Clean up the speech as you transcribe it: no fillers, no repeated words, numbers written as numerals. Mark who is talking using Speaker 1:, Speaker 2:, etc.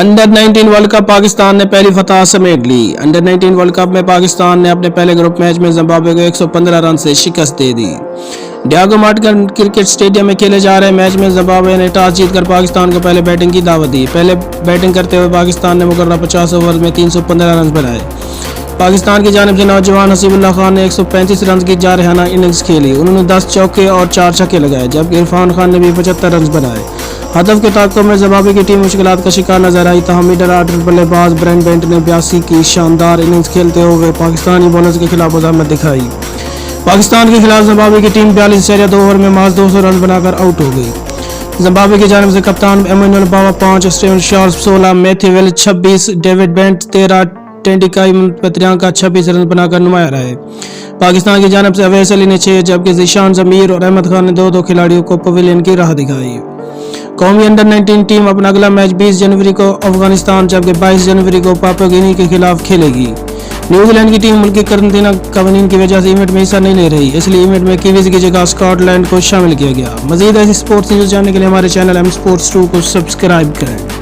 Speaker 1: Under 19 world cup Pakistan ने पहली फतह समेट ली। अंडर 19 वर्ल्ड कप में पाकिस्तान ने अपने पहले ग्रुप मैच में जिम्बाब्वे को 115 रन से शिकस्त दे दी। डियागो मार्टिन क्रिकेट स्टेडियम में खेले जा रहे मैच में जिम्बाब्वे ने टॉस जीतकर पाकिस्तान को पहले बैटिंग की दावत दी। पहले बैटिंग करते हुए पाकिस्तान ने मुकर्रर 50 ओवर में 315 रन बनाए। पाकिस्तान की जानिब से नौजवान हसीबुल्लाह खान ने 135 रन की जारहाना इनिंग्स खेली। उन्होंने 10 चौके और 4 छक्के लगाए, जबकि इरफान खान ने भी 75 रन बनाए। हदफ के ताक़ुब में जिम्बाब्वे की टीम मुश्किलात का शिकार नजर आई, तहम मिडल ऑर्डर बल्लेबाज ब्रेंट बेंट ने 82 की शानदार इनिंग्स खेलते हुए पाकिस्तानी बॉलर्स के खिलाफ मुजाहमत दिखाई। पाकिस्तान के खिलाफ जिम्बाब्वे की टीम 42.2 ओवर में महज 200 रन बनाकर आउट हो गई। जिम्बाब्वे की जानिब से कप्तान एमैनुअल बावा 5, Steven sharp 16, Matthew well 26, David bent 13, टेंडिकाई पत्रियांका 26 run बनाकर नुमाया रहे। पाकिस्तान की जानिब से अवैस अली ने 6, जबकि ज़ीशान ज़मीर और अहमद खान ने 2 खिलाड़ियों को पवेलियन की राह दिखाई। कौमी अंडर 19 टीम अपना अगला मैच 20 जनवरी को अफगानिस्तान जबकि 22 जनवरी को पापुआ गिनी के खिलाफ खेलेगी। न्यूजीलैंड की टीम मुल्की करंतना कवानीन की वजह से इवेंट में हिस्सा नहीं ले रही, इसलिए इवेंट में कीवीज की जगह स्कॉटलैंड को शामिल किया गया। मजीद ऐसी स्पोर्ट्स न्यूज़ जानने के लिए हमारे चैनल एम स्पोर्ट्स 2 को सब्सक्राइब करें।